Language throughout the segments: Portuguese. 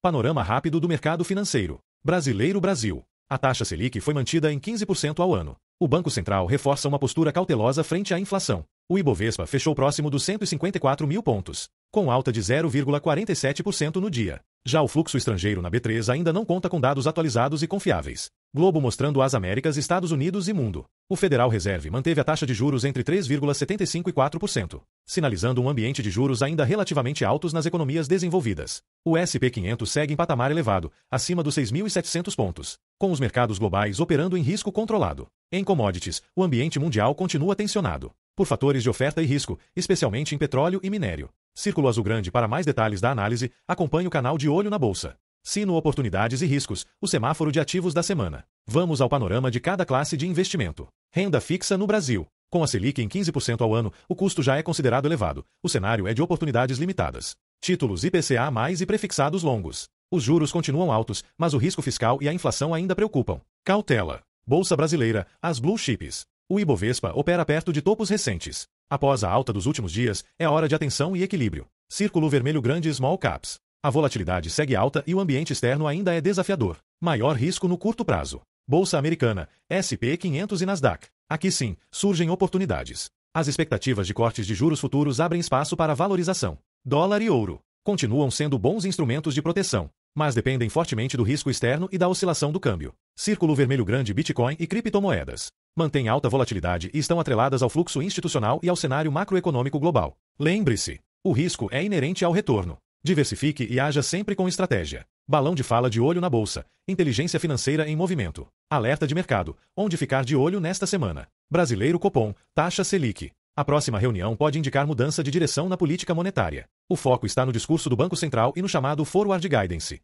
Panorama rápido do mercado financeiro. Brasileiro Brasil. A taxa Selic foi mantida em 15% ao ano. O Banco Central reforça uma postura cautelosa frente à inflação. O Ibovespa fechou próximo dos 154 mil pontos, com alta de 0,47% no dia. Já o fluxo estrangeiro na B3 ainda não conta com dados atualizados e confiáveis. Globo mostrando as Américas, Estados Unidos e mundo. O Federal Reserve manteve a taxa de juros entre 3,75% e 4%, sinalizando um ambiente de juros ainda relativamente altos nas economias desenvolvidas. O S&P 500 segue em patamar elevado, acima dos 6.700 pontos, com os mercados globais operando em risco controlado. Em commodities, o ambiente mundial continua tensionado, por fatores de oferta e risco, especialmente em petróleo e minério. Círculo Azul Grande. Para mais detalhes da análise, acompanhe o canal de Olho na Bolsa. Sino Oportunidades e Riscos, o semáforo de ativos da semana. Vamos ao panorama de cada classe de investimento. Renda fixa no Brasil. Com a Selic em 15% ao ano, o custo já é considerado elevado. O cenário é de oportunidades limitadas. Títulos IPCA+, e prefixados longos. Os juros continuam altos, mas o risco fiscal e a inflação ainda preocupam. Cautela. Bolsa Brasileira, as Blue Chips. O Ibovespa opera perto de topos recentes. Após a alta dos últimos dias, é hora de atenção e equilíbrio. Círculo Vermelho Grande Small Caps. A volatilidade segue alta e o ambiente externo ainda é desafiador. Maior risco no curto prazo. Bolsa Americana, S&P 500 e Nasdaq. Aqui sim, surgem oportunidades. As expectativas de cortes de juros futuros abrem espaço para valorização. Dólar e ouro continuam sendo bons instrumentos de proteção, mas dependem fortemente do risco externo e da oscilação do câmbio. Círculo Vermelho Grande Bitcoin e criptomoedas. Mantêm alta volatilidade e estão atreladas ao fluxo institucional e ao cenário macroeconômico global. Lembre-se, o risco é inerente ao retorno. Diversifique e haja sempre com estratégia. Balão de fala de Olho na Bolsa. Inteligência financeira em movimento. Alerta de mercado. Onde ficar de olho nesta semana? Brasileiro Copom. Taxa Selic. A próxima reunião pode indicar mudança de direção na política monetária. O foco está no discurso do Banco Central e no chamado Forward Guidance.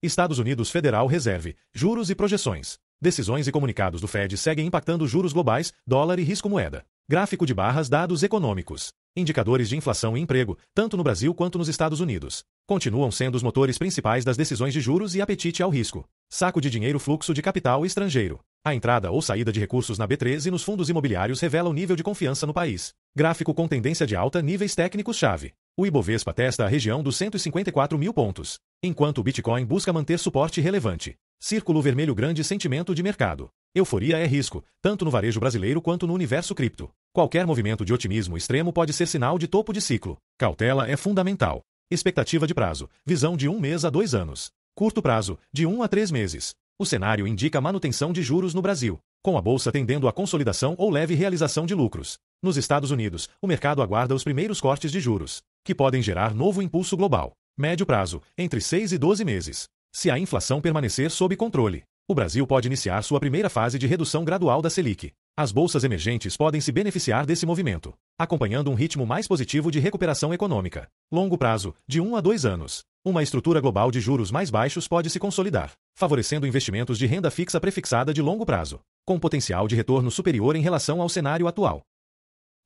Estados Unidos Federal Reserve. Juros e projeções. Decisões e comunicados do Fed seguem impactando juros globais, dólar e risco moeda. Gráfico de barras. Dados econômicos. Indicadores de inflação e emprego, tanto no Brasil quanto nos Estados Unidos, continuam sendo os motores principais das decisões de juros e apetite ao risco. Saco de dinheiro. Fluxo de capital estrangeiro. A entrada ou saída de recursos na B3 e nos fundos imobiliários revela o nível de confiança no país. Gráfico com tendência de alta. Níveis técnicos-chave. O Ibovespa testa a região dos 154 mil pontos, enquanto o Bitcoin busca manter suporte relevante. Círculo Vermelho Grande. Sentimento de mercado. Euforia é risco, tanto no varejo brasileiro quanto no universo cripto. Qualquer movimento de otimismo extremo pode ser sinal de topo de ciclo. Cautela é fundamental. Expectativa de prazo. Visão de 1 mês a 2 anos. Curto prazo, de 1 a 3 meses. O cenário indica manutenção de juros no Brasil, com a bolsa tendendo à consolidação ou leve realização de lucros. Nos Estados Unidos, o mercado aguarda os primeiros cortes de juros, que podem gerar novo impulso global. Médio prazo, entre 6 e 12 meses. Se a inflação permanecer sob controle, o Brasil pode iniciar sua primeira fase de redução gradual da Selic. As bolsas emergentes podem se beneficiar desse movimento, acompanhando um ritmo mais positivo de recuperação econômica. Longo prazo, de 1 a 2 anos. Uma estrutura global de juros mais baixos pode se consolidar, favorecendo investimentos de renda fixa prefixada de longo prazo, com potencial de retorno superior em relação ao cenário atual.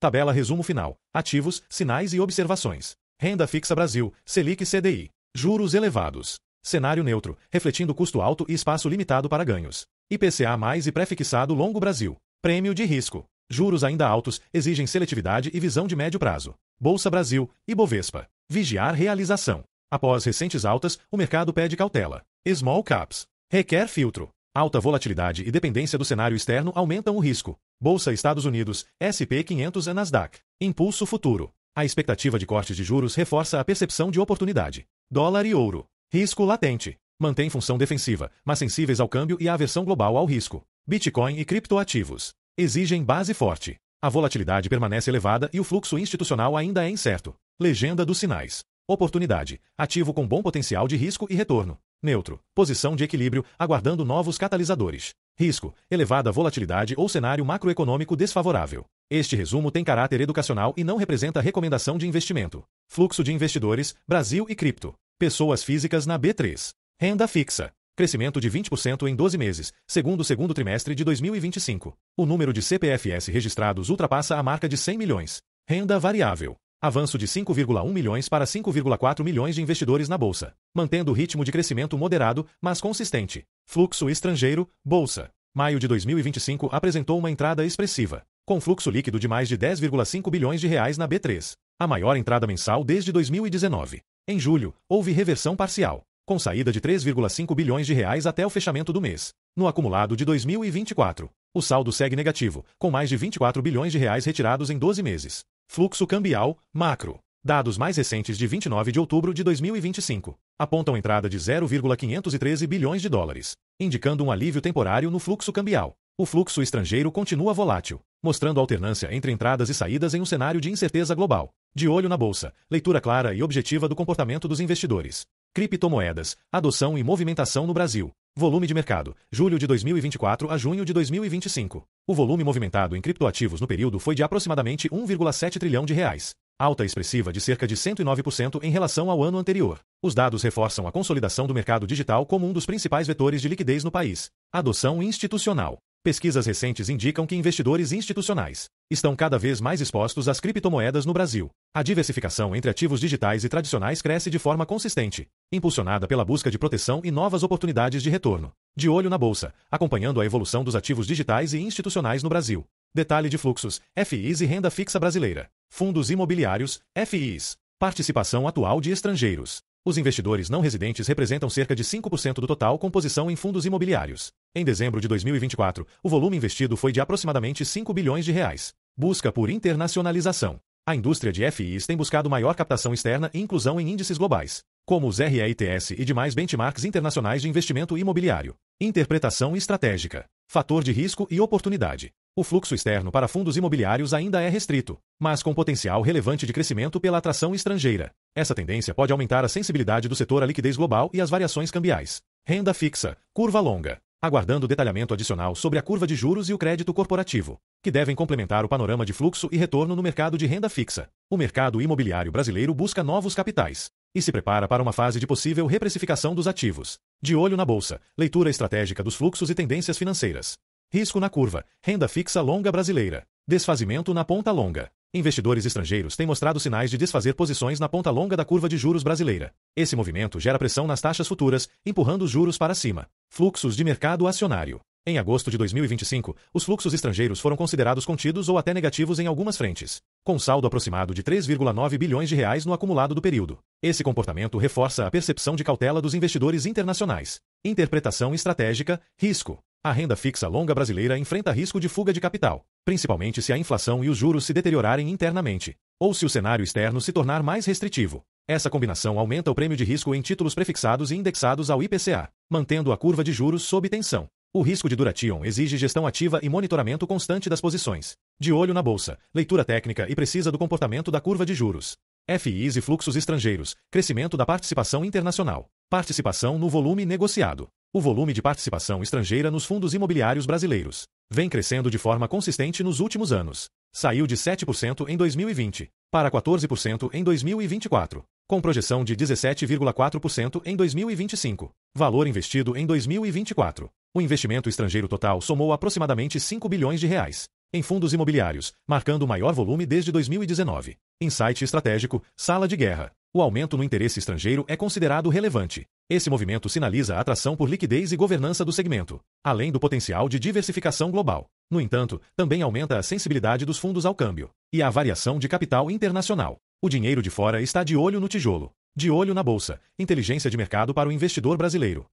Tabela resumo final. Ativos, sinais e observações. Renda fixa Brasil, Selic CDI. Juros elevados. Cenário neutro, refletindo custo alto e espaço limitado para ganhos. IPCA+, e prefixado longo Brasil. Prêmio de risco. Juros ainda altos, exigem seletividade e visão de médio prazo. Bolsa Brasil, Ibovespa. Vigiar realização. Após recentes altas, o mercado pede cautela. Small Caps. Requer filtro. Alta volatilidade e dependência do cenário externo aumentam o risco. Bolsa Estados Unidos, S&P 500 e Nasdaq. Impulso futuro. A expectativa de cortes de juros reforça a percepção de oportunidade. Dólar e ouro. Risco latente. Mantém função defensiva, mas sensíveis ao câmbio e à aversão global ao risco. Bitcoin e criptoativos. Exigem base forte. A volatilidade permanece elevada e o fluxo institucional ainda é incerto. Legenda dos sinais. Oportunidade. Ativo com bom potencial de risco e retorno. Neutro. Posição de equilíbrio, aguardando novos catalisadores. Risco. Elevada volatilidade ou cenário macroeconômico desfavorável. Este resumo tem caráter educacional e não representa recomendação de investimento. Fluxo de investidores, Brasil e cripto. Pessoas físicas na B3. Renda fixa. Crescimento de 20% em 12 meses, segundo o segundo trimestre de 2025. O número de CPFS registrados ultrapassa a marca de 100 milhões. Renda variável. Avanço de 5,1 milhões para 5,4 milhões de investidores na bolsa, mantendo o ritmo de crescimento moderado, mas consistente. Fluxo estrangeiro, bolsa. Maio de 2025 apresentou uma entrada expressiva, com fluxo líquido de mais de 10,5 bilhões de reais na B3, a maior entrada mensal desde 2019. Em julho, houve reversão parcial. com saída de 3,5 bilhões de reais até o fechamento do mês. No acumulado de 2024, o saldo segue negativo, com mais de 24 bilhões de reais retirados em 12 meses. Fluxo cambial, macro. Dados mais recentes de 29 de outubro de 2025 apontam entrada de 0,513 bilhões de dólares, indicando um alívio temporário no fluxo cambial. O fluxo estrangeiro continua volátil, mostrando alternância entre entradas e saídas em um cenário de incerteza global. De olho na bolsa, leitura clara e objetiva do comportamento dos investidores. Criptomoedas, adoção e movimentação no Brasil. Volume de mercado, julho de 2024 a junho de 2025. O volume movimentado em criptoativos no período foi de aproximadamente 1,7 trilhão de reais. Alta expressiva de cerca de 109% em relação ao ano anterior. Os dados reforçam a consolidação do mercado digital como um dos principais vetores de liquidez no país. Adoção institucional. Pesquisas recentes indicam que investidores institucionais estão cada vez mais expostos às criptomoedas no Brasil. A diversificação entre ativos digitais e tradicionais cresce de forma consistente, impulsionada pela busca de proteção e novas oportunidades de retorno. De olho na bolsa, acompanhando a evolução dos ativos digitais e institucionais no Brasil. Detalhe de fluxos, FIs e renda fixa brasileira. Fundos imobiliários, FIs. Participação atual de estrangeiros. Os investidores não residentes representam cerca de 5% do total com posição em fundos imobiliários. Em dezembro de 2024, o volume investido foi de aproximadamente 5 bilhões de reais. Busca por internacionalização. A indústria de FIs tem buscado maior captação externa e inclusão em índices globais, como os REITs e demais benchmarks internacionais de investimento imobiliário. Interpretação estratégica. Fator de risco e oportunidade. O fluxo externo para fundos imobiliários ainda é restrito, mas com potencial relevante de crescimento pela atração estrangeira. Essa tendência pode aumentar a sensibilidade do setor à liquidez global e às variações cambiais. Renda fixa, curva longa. Aguardando detalhamento adicional sobre a curva de juros e o crédito corporativo, que devem complementar o panorama de fluxo e retorno no mercado de renda fixa. O mercado imobiliário brasileiro busca novos capitais e se prepara para uma fase de possível reprecificação dos ativos. De olho na bolsa, leitura estratégica dos fluxos e tendências financeiras. Risco na curva, renda fixa longa brasileira. Desfazimento na ponta longa. Investidores estrangeiros têm mostrado sinais de desfazer posições na ponta longa da curva de juros brasileira. Esse movimento gera pressão nas taxas futuras, empurrando os juros para cima. Fluxos de mercado acionário. Em agosto de 2025, os fluxos estrangeiros foram considerados contidos ou até negativos em algumas frentes, com saldo aproximado de 3,9 bilhões de reais no acumulado do período. Esse comportamento reforça a percepção de cautela dos investidores internacionais. Interpretação estratégica, risco. A renda fixa longa brasileira enfrenta risco de fuga de capital, principalmente se a inflação e os juros se deteriorarem internamente, ou se o cenário externo se tornar mais restritivo. Essa combinação aumenta o prêmio de risco em títulos prefixados e indexados ao IPCA, mantendo a curva de juros sob tensão. O risco de duration exige gestão ativa e monitoramento constante das posições. De olho na bolsa, leitura técnica e precisa do comportamento da curva de juros. FIs e fluxos estrangeiros, crescimento da participação internacional. Participação no volume negociado. O volume de participação estrangeira nos fundos imobiliários brasileiros vem crescendo de forma consistente nos últimos anos. Saiu de 7% em 2020 para 14% em 2024, com projeção de 17,4% em 2025. Valor investido em 2024. O investimento estrangeiro total somou aproximadamente 5 bilhões de reais em fundos imobiliários, marcando o maior volume desde 2019. Insight estratégico, sala de guerra. O aumento no interesse estrangeiro é considerado relevante. Esse movimento sinaliza a atração por liquidez e governança do segmento, além do potencial de diversificação global. No entanto, também aumenta a sensibilidade dos fundos ao câmbio e a variação de capital internacional. O dinheiro de fora está de olho no tijolo. De olho na bolsa. Inteligência de mercado para o investidor brasileiro.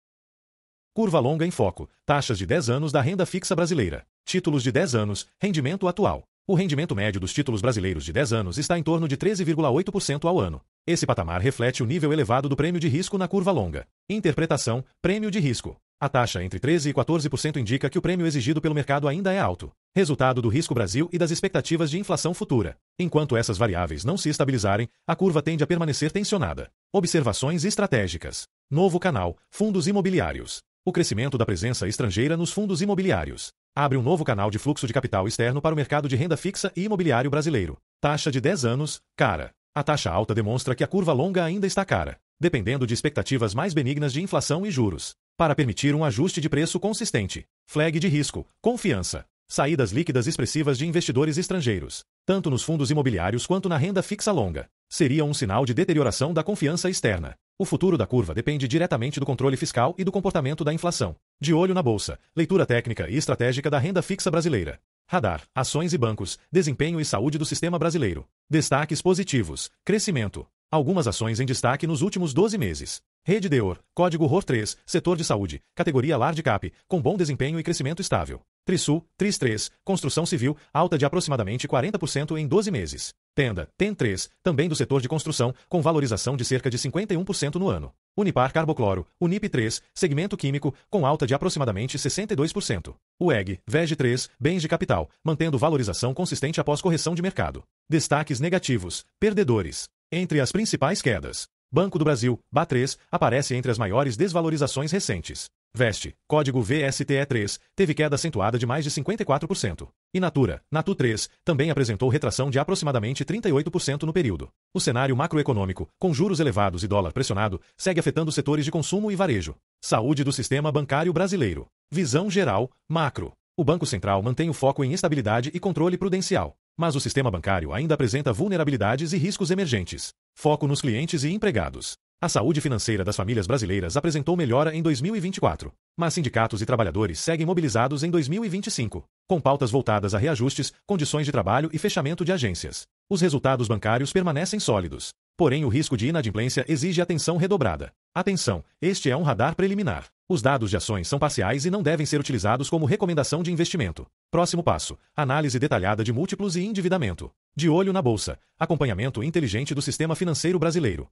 Curva longa em foco. Taxas de 10 anos da renda fixa brasileira. Títulos de 10 anos. Rendimento atual. O rendimento médio dos títulos brasileiros de 10 anos está em torno de 13,8% ao ano. Esse patamar reflete o nível elevado do prêmio de risco na curva longa. Interpretação: prêmio de risco. A taxa entre 13% e 14% indica que o prêmio exigido pelo mercado ainda é alto, resultado do risco Brasil e das expectativas de inflação futura. Enquanto essas variáveis não se estabilizarem, a curva tende a permanecer tensionada. Observações estratégicas. Novo canal: fundos imobiliários. O crescimento da presença estrangeira nos fundos imobiliários abre um novo canal de fluxo de capital externo para o mercado de renda fixa e imobiliário brasileiro. Taxa de 10 anos, cara. A taxa alta demonstra que a curva longa ainda está cara, dependendo de expectativas mais benignas de inflação e juros, para permitir um ajuste de preço consistente. Flag de risco, confiança. Saídas líquidas expressivas de investidores estrangeiros, tanto nos fundos imobiliários quanto na renda fixa longa, seria um sinal de deterioração da confiança externa. O futuro da curva depende diretamente do controle fiscal e do comportamento da inflação. De olho na bolsa, leitura técnica e estratégica da renda fixa brasileira. Radar, ações e bancos, desempenho e saúde do sistema brasileiro. Destaques positivos: crescimento. Algumas ações em destaque nos últimos 12 meses. Rede Deor, código ROR3, setor de saúde, categoria Large Cap, com bom desempenho e crescimento estável. Trisul, Tris3, construção civil, alta de aproximadamente 40% em 12 meses. Tenda, TEN3, também do setor de construção, com valorização de cerca de 51% no ano. Unipar Carbocloro, Unip3, segmento químico, com alta de aproximadamente 62%. UEG, VEG3, bens de capital, mantendo valorização consistente após correção de mercado. Destaques negativos, perdedores. Entre as principais quedas, Banco do Brasil, BA3, aparece entre as maiores desvalorizações recentes. Veste, código VSTE3, teve queda acentuada de mais de 54%. E Natura, Natu3, também apresentou retração de aproximadamente 38% no período. O cenário macroeconômico, com juros elevados e dólar pressionado, segue afetando os setores de consumo e varejo. Saúde do sistema bancário brasileiro. Visão geral, macro. O Banco Central mantém o foco em estabilidade e controle prudencial. Mas o sistema bancário ainda apresenta vulnerabilidades e riscos emergentes. Foco nos clientes e empregados. A saúde financeira das famílias brasileiras apresentou melhora em 2024, mas sindicatos e trabalhadores seguem mobilizados em 2025, com pautas voltadas a reajustes, condições de trabalho e fechamento de agências. Os resultados bancários permanecem sólidos, porém o risco de inadimplência exige atenção redobrada. Atenção, este é um radar preliminar. Os dados de ações são parciais e não devem ser utilizados como recomendação de investimento. Próximo passo: análise detalhada de múltiplos e endividamento. De olho na bolsa. Acompanhamento inteligente do sistema financeiro brasileiro.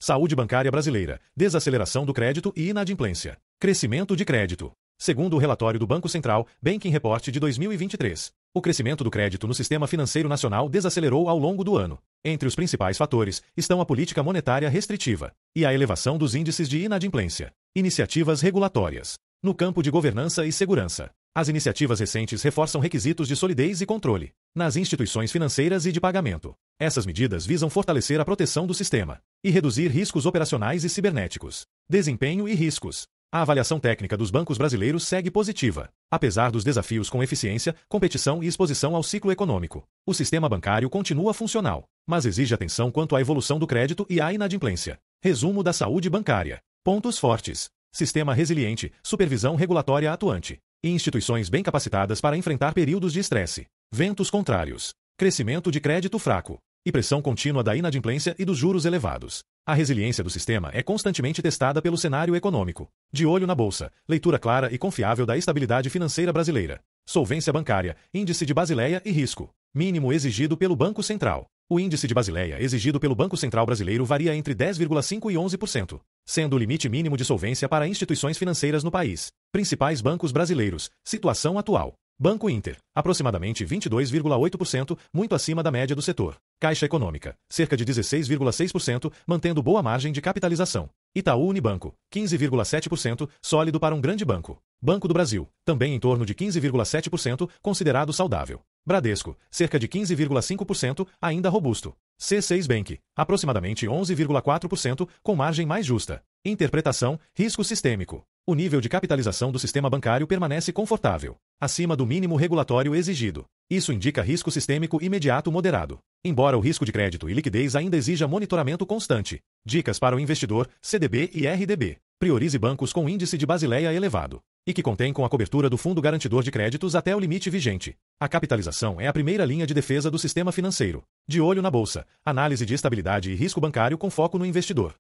Saúde bancária brasileira, desaceleração do crédito e inadimplência. Crescimento de crédito. Segundo o relatório do Banco Central, Banking Report de 2023, o crescimento do crédito no sistema financeiro nacional desacelerou ao longo do ano. Entre os principais fatores estão a política monetária restritiva e a elevação dos índices de inadimplência. Iniciativas regulatórias. No campo de governança e segurança, as iniciativas recentes reforçam requisitos de solidez e controle nas instituições financeiras e de pagamento. Essas medidas visam fortalecer a proteção do sistema e reduzir riscos operacionais e cibernéticos. Desempenho e riscos. A avaliação técnica dos bancos brasileiros segue positiva, apesar dos desafios com eficiência, competição e exposição ao ciclo econômico. O sistema bancário continua funcional, mas exige atenção quanto à evolução do crédito e à inadimplência. Resumo da saúde bancária. Pontos fortes. Sistema resiliente, supervisão regulatória atuante e instituições bem capacitadas para enfrentar períodos de estresse. Ventos contrários. Crescimento de crédito fraco e pressão contínua da inadimplência e dos juros elevados. A resiliência do sistema é constantemente testada pelo cenário econômico. De olho na bolsa, leitura clara e confiável da estabilidade financeira brasileira. Solvência bancária, índice de Basileia e risco mínimo exigido pelo Banco Central. O índice de Basileia exigido pelo Banco Central brasileiro varia entre 10,5% e 11%, sendo o limite mínimo de solvência para instituições financeiras no país. Principais bancos brasileiros. Situação atual. Banco Inter, aproximadamente 22,8%, muito acima da média do setor. Caixa Econômica, cerca de 16,6%, mantendo boa margem de capitalização. Itaú Unibanco, 15,7%, sólido para um grande banco. Banco do Brasil, também em torno de 15,7%, considerado saudável. Bradesco, cerca de 15,5%, ainda robusto. C6 Bank, aproximadamente 11,4%, com margem mais justa. Interpretação: risco sistêmico. O nível de capitalização do sistema bancário permanece confortável, acima do mínimo regulatório exigido. Isso indica risco sistêmico imediato moderado, embora o risco de crédito e liquidez ainda exija monitoramento constante. Dicas para o investidor: CDB e RDB. Priorize bancos com índice de Basileia elevado e que contém com a cobertura do Fundo Garantidor de Créditos até o limite vigente. A capitalização é a primeira linha de defesa do sistema financeiro. De olho na bolsa. Análise de estabilidade e risco bancário com foco no investidor.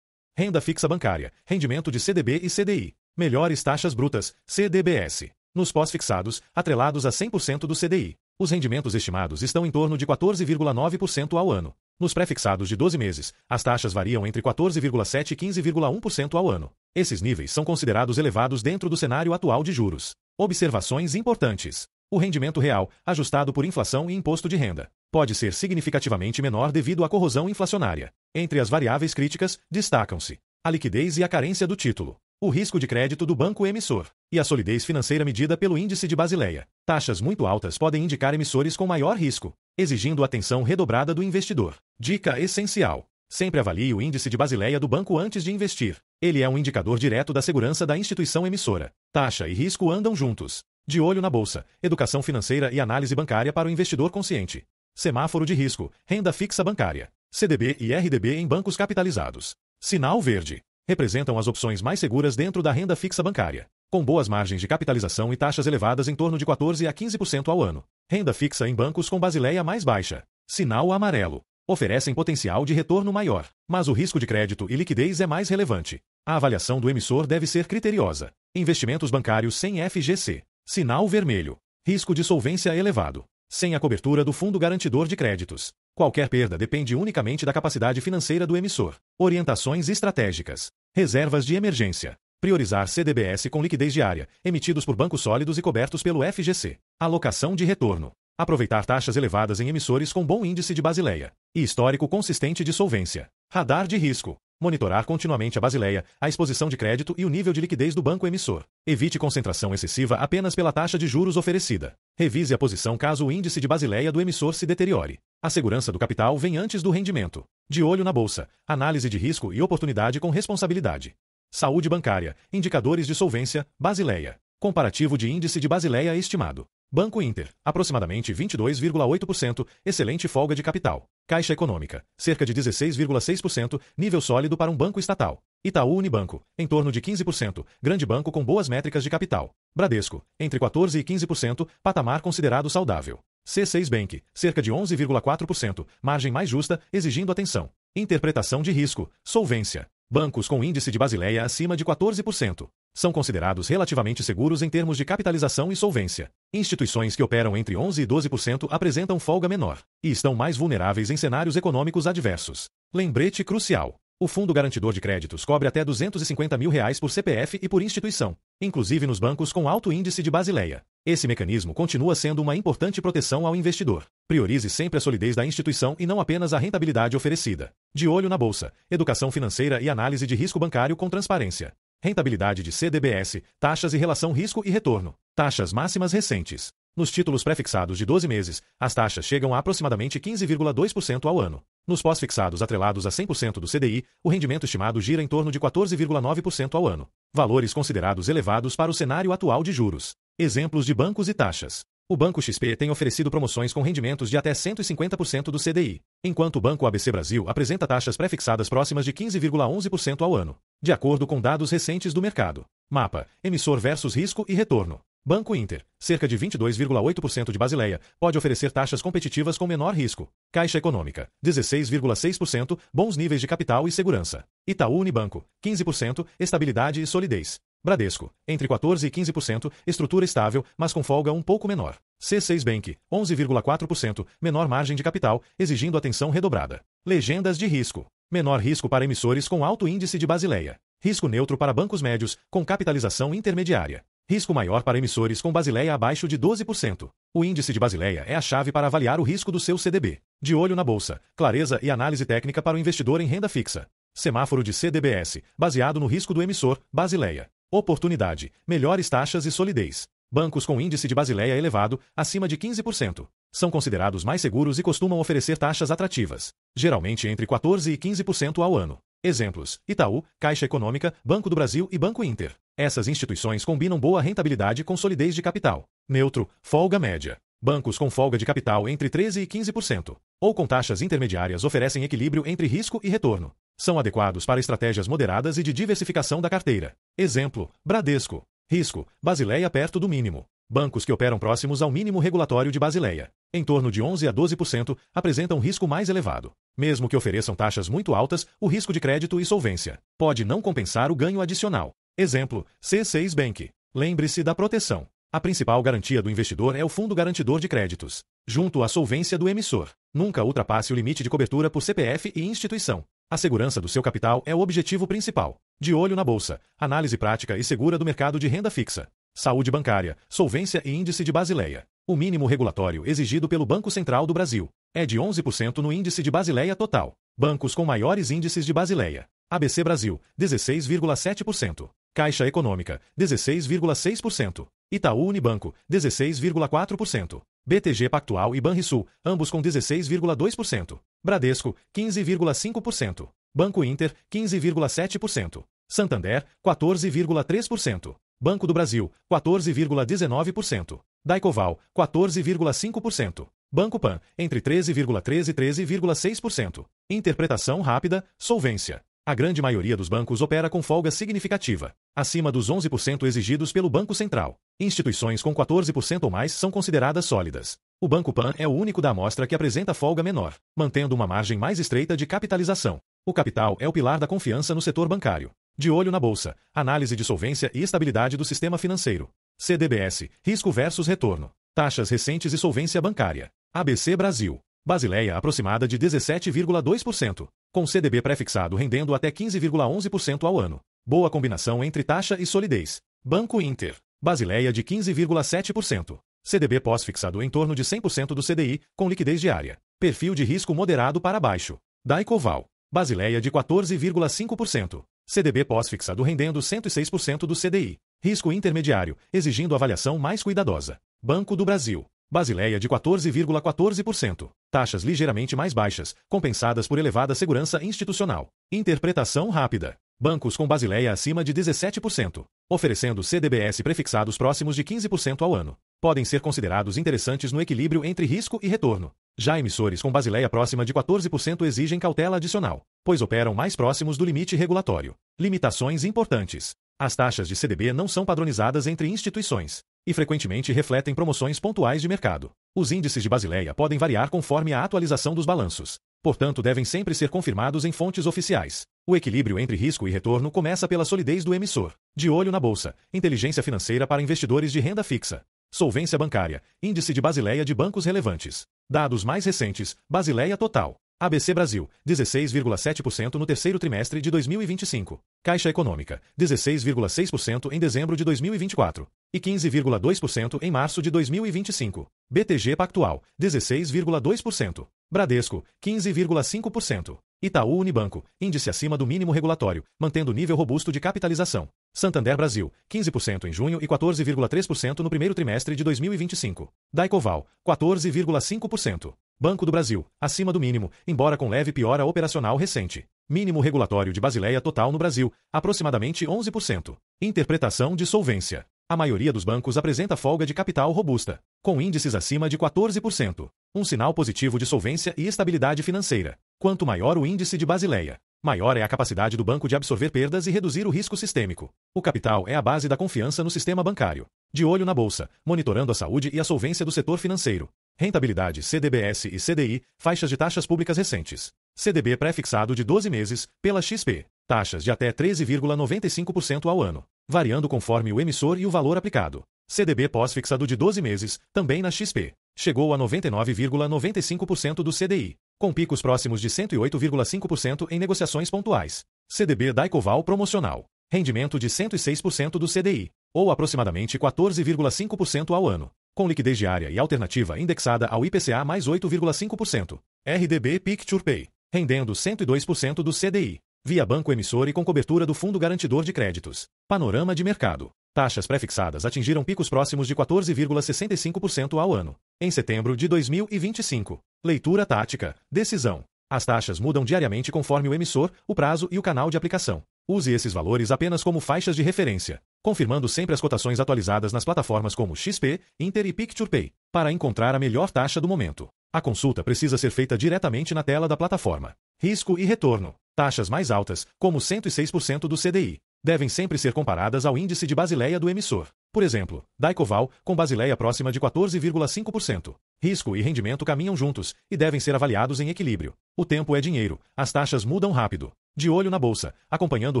Renda fixa bancária, rendimento de CDB e CDI. Melhores taxas brutas, CDBS. Nos pós-fixados, atrelados a 100% do CDI. Os rendimentos estimados estão em torno de 14,9% ao ano. Nos pré-fixados de 12 meses, as taxas variam entre 14,7% e 15,1% ao ano. Esses níveis são considerados elevados dentro do cenário atual de juros. Observações importantes. O rendimento real, ajustado por inflação e imposto de renda, pode ser significativamente menor devido à corrosão inflacionária. Entre as variáveis críticas, destacam-se a liquidez e a carência do título, o risco de crédito do banco emissor e a solidez financeira medida pelo índice de Basileia. Taxas muito altas podem indicar emissores com maior risco, exigindo atenção redobrada do investidor. Dica essencial: sempre avalie o índice de Basileia do banco antes de investir. Ele é um indicador direto da segurança da instituição emissora. Taxa e risco andam juntos. De olho na bolsa, educação financeira e análise bancária para o investidor consciente. Semáforo de risco, renda fixa bancária, CDB e RDB em bancos capitalizados. Sinal verde. Representam as opções mais seguras dentro da renda fixa bancária, com boas margens de capitalização e taxas elevadas em torno de 14% a 15% ao ano. Renda fixa em bancos com Basileia mais baixa. Sinal amarelo. oferecem potencial de retorno maior, mas o risco de crédito e liquidez é mais relevante. A avaliação do emissor deve ser criteriosa. Investimentos bancários sem FGC. Sinal vermelho. Risco de solvência elevado. Sem a cobertura do Fundo Garantidor de Créditos. Qualquer perda depende unicamente da capacidade financeira do emissor. Orientações estratégicas. Reservas de emergência. Priorizar CDBS com liquidez diária, emitidos por bancos sólidos e cobertos pelo FGC. Alocação de retorno. Aproveitar taxas elevadas em emissores com bom índice de Basileia e histórico consistente de solvência. Radar de risco. Monitorar continuamente a Basileia, a exposição de crédito e o nível de liquidez do banco emissor. Evite concentração excessiva apenas pela taxa de juros oferecida. Revise a posição caso o índice de Basileia do emissor se deteriore. A segurança do capital vem antes do rendimento. De olho na bolsa. Análise de risco e oportunidade com responsabilidade. Saúde bancária. Indicadores de solvência. Basileia. Comparativo de índice de Basileia estimado. Banco Inter, aproximadamente 22,8%, excelente folga de capital. Caixa Econômica, cerca de 16,6%, nível sólido para um banco estatal. Itaú Unibanco, em torno de 15%, grande banco com boas métricas de capital. Bradesco, entre 14% e 15%, patamar considerado saudável. C6 Bank, cerca de 11,4%, margem mais justa, exigindo atenção. Interpretação de risco, solvência. Bancos com índice de Basileia acima de 14%. São considerados relativamente seguros em termos de capitalização e solvência. Instituições que operam entre 11% e 12% apresentam folga menor e estão mais vulneráveis em cenários econômicos adversos. Lembrete crucial. O Fundo Garantidor de Créditos cobre até R$250 mil por CPF e por instituição, inclusive nos bancos com alto índice de Basileia. Esse mecanismo continua sendo uma importante proteção ao investidor. Priorize sempre a solidez da instituição e não apenas a rentabilidade oferecida. De olho na bolsa, educação financeira e análise de risco bancário com transparência. Rentabilidade de CDBS, taxas e relação risco e retorno. Taxas máximas recentes. Nos títulos pré-fixados de 12 meses, as taxas chegam a aproximadamente 15,2% ao ano. Nos pós-fixados atrelados a 100% do CDI, o rendimento estimado gira em torno de 14,9% ao ano. Valores considerados elevados para o cenário atual de juros. Exemplos de bancos e taxas. O Banco XP tem oferecido promoções com rendimentos de até 150% do CDI, enquanto o Banco ABC Brasil apresenta taxas pré-fixadas próximas de 15,11% ao ano, de acordo com dados recentes do mercado. Mapa, emissor versus risco e retorno. Banco Inter, cerca de 22,8% de Basileia, pode oferecer taxas competitivas com menor risco. Caixa Econômica, 16,6%, bons níveis de capital e segurança. Itaú Unibanco, 15%, estabilidade e solidez. Bradesco, entre 14% e 15%, estrutura estável, mas com folga um pouco menor. C6 Bank, 11,4%, menor margem de capital, exigindo atenção redobrada. Legendas de risco. Menor risco para emissores com alto índice de Basileia. Risco neutro para bancos médios, com capitalização intermediária. Risco maior para emissores com Basileia abaixo de 12%. O índice de Basileia é a chave para avaliar o risco do seu CDB. De olho na bolsa, clareza e análise técnica para o investidor em renda fixa. Semáforo de CDBS, baseado no risco do emissor, Basileia. Oportunidade, melhores taxas e solidez. Bancos com índice de Basileia elevado, acima de 15%. São considerados mais seguros e costumam oferecer taxas atrativas, geralmente entre 14% e 15% ao ano. Exemplos: Itaú, Caixa Econômica, Banco do Brasil e Banco Inter. Essas instituições combinam boa rentabilidade com solidez de capital. Neutro, folga média. Bancos com folga de capital entre 13% e 15%, ou com taxas intermediárias oferecem equilíbrio entre risco e retorno. São adequados para estratégias moderadas e de diversificação da carteira. Exemplo: Bradesco. Risco, Basileia perto do mínimo. Bancos que operam próximos ao mínimo regulatório de Basileia, em torno de 11% a 12%, apresentam risco mais elevado. Mesmo que ofereçam taxas muito altas, o risco de crédito e solvência pode não compensar o ganho adicional. Exemplo: C6 Bank. Lembre-se da proteção. A principal garantia do investidor é o Fundo Garantidor de Créditos, junto à solvência do emissor. Nunca ultrapasse o limite de cobertura por CPF e instituição. A segurança do seu capital é o objetivo principal. De olho na bolsa, análise prática e segura do mercado de renda fixa. Saúde bancária, solvência e índice de Basileia. O mínimo regulatório exigido pelo Banco Central do Brasil é de 11% no índice de Basileia total. Bancos com maiores índices de Basileia. ABC Brasil, 16,7%. Caixa Econômica, 16,6%. Itaú Unibanco, 16,4%. BTG Pactual e Banrisul, ambos com 16,2%. Bradesco, 15,5%. Banco Inter, 15,7%. Santander, 14,3%. Banco do Brasil, 14,19%. Daicoval, 14,5%. Banco Pan, entre 13,3% e 13,6%. Interpretação rápida, solvência. A grande maioria dos bancos opera com folga significativa, acima dos 11% exigidos pelo Banco Central. Instituições com 14% ou mais são consideradas sólidas. O Banco Pan é o único da amostra que apresenta folga menor, mantendo uma margem mais estreita de capitalização. O capital é o pilar da confiança no setor bancário. De olho na bolsa, análise de solvência e estabilidade do sistema financeiro. CDBS, risco versus retorno. Taxas recentes e solvência bancária. ABC Brasil. Basileia aproximada de 17,2%, com CDB prefixado rendendo até 15,11% ao ano. Boa combinação entre taxa e solidez. Banco Inter. Basileia de 15,7%. CDB pós-fixado em torno de 100% do CDI, com liquidez diária. Perfil de risco moderado para baixo. Daicoval. Basileia de 14,5%. CDB pós-fixado rendendo 106% do CDI. Risco intermediário, exigindo avaliação mais cuidadosa. Banco do Brasil. Basileia de 14,14%. Taxas ligeiramente mais baixas, compensadas por elevada segurança institucional. Interpretação rápida. Bancos com Basileia acima de 17%, oferecendo CDBS prefixados próximos de 15% ao ano. Podem ser considerados interessantes no equilíbrio entre risco e retorno. Já emissores com Basileia próxima de 14% exigem cautela adicional, pois operam mais próximos do limite regulatório. Limitações importantes. As taxas de CDB não são padronizadas entre instituições e frequentemente refletem promoções pontuais de mercado. Os índices de Basileia podem variar conforme a atualização dos balanços. Portanto, devem sempre ser confirmados em fontes oficiais. O equilíbrio entre risco e retorno começa pela solidez do emissor. De olho na bolsa, inteligência financeira para investidores de renda fixa. Solvência bancária, índice de Basileia de bancos relevantes. Dados mais recentes, Basileia total. ABC Brasil, 16,7% no terceiro trimestre de 2025. Caixa Econômica, 16,6% em dezembro de 2024 e 15,2% em março de 2025. BTG Pactual, 16,2%. Bradesco, 15,5%. Itaú Unibanco, índice acima do mínimo regulatório, mantendo nível robusto de capitalização. Santander Brasil, 15% em junho e 14,3% no primeiro trimestre de 2025. Daicoval, 14,5%. Banco do Brasil, acima do mínimo, embora com leve piora operacional recente. Mínimo regulatório de Basileia total no Brasil, aproximadamente 11%. Interpretação de solvência. A maioria dos bancos apresenta folga de capital robusta, com índices acima de 14%. Um sinal positivo de solvência e estabilidade financeira. Quanto maior o índice de Basileia, maior é a capacidade do banco de absorver perdas e reduzir o risco sistêmico. O capital é a base da confiança no sistema bancário. De olho na bolsa, monitorando a saúde e a solvência do setor financeiro. Rentabilidade CDBS e CDI, faixas de taxas públicas recentes. CDB prefixado de 12 meses, pela XP. Taxas de até 13,95% ao ano, variando conforme o emissor e o valor aplicado. CDB pós-fixado de 12 meses, também na XP. Chegou a 99,95% do CDI, com picos próximos de 108,5% em negociações pontuais. CDB Daicoval promocional. Rendimento de 106% do CDI, ou aproximadamente 14,5% ao ano, com liquidez diária e alternativa indexada ao IPCA mais 8,5%. RDB PicturePay, rendendo 102% do CDI, via banco emissor e com cobertura do Fundo Garantidor de Créditos. Panorama de mercado. Taxas prefixadas atingiram picos próximos de 14,65% ao ano, em setembro de 2025. Leitura tática. Decisão. As taxas mudam diariamente conforme o emissor, o prazo e o canal de aplicação. Use esses valores apenas como faixas de referência, confirmando sempre as cotações atualizadas nas plataformas como XP, Inter e PicturePay, para encontrar a melhor taxa do momento. A consulta precisa ser feita diretamente na tela da plataforma. Risco e retorno. Taxas mais altas, como 106% do CDI, devem sempre ser comparadas ao índice de Basileia do emissor. Por exemplo, Daicoval, com Basileia próxima de 14,5%. Risco e rendimento caminham juntos e devem ser avaliados em equilíbrio. O tempo é dinheiro, as taxas mudam rápido. De olho na bolsa, acompanhando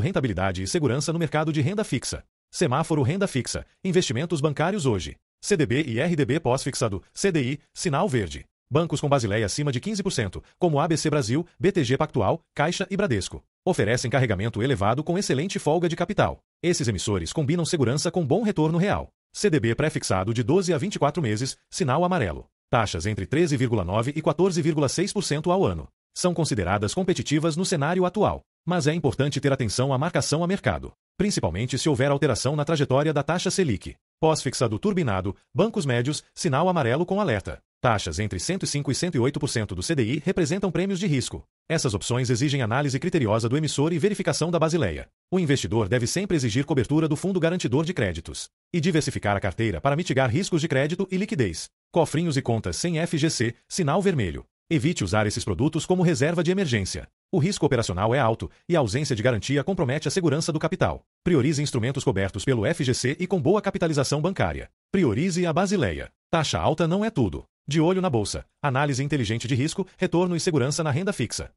rentabilidade e segurança no mercado de renda fixa. Semáforo Renda Fixa, investimentos bancários hoje. CDB e RDB pós-fixado, CDI, sinal verde. Bancos com Basileia acima de 15%, como ABC Brasil, BTG Pactual, Caixa e Bradesco, oferecem carregamento elevado com excelente folga de capital. Esses emissores combinam segurança com bom retorno real. CDB prefixado de 12 a 24 meses, sinal amarelo. Taxas entre 13,9% e 14,6% ao ano. São consideradas competitivas no cenário atual, mas é importante ter atenção à marcação a mercado, principalmente se houver alteração na trajetória da taxa Selic. Pós-fixado turbinado, bancos médios, sinal amarelo com alerta. Taxas entre 105% e 108% do CDI representam prêmios de risco. Essas opções exigem análise criteriosa do emissor e verificação da Basileia. O investidor deve sempre exigir cobertura do Fundo Garantidor de Créditos e diversificar a carteira para mitigar riscos de crédito e liquidez. Cofrinhos e contas sem FGC, sinal vermelho. Evite usar esses produtos como reserva de emergência. O risco operacional é alto e a ausência de garantia compromete a segurança do capital. Priorize instrumentos cobertos pelo FGC e com boa capitalização bancária. Priorize a Basileia. Taxa alta não é tudo. De olho na bolsa. Análise inteligente de risco, retorno e segurança na renda fixa.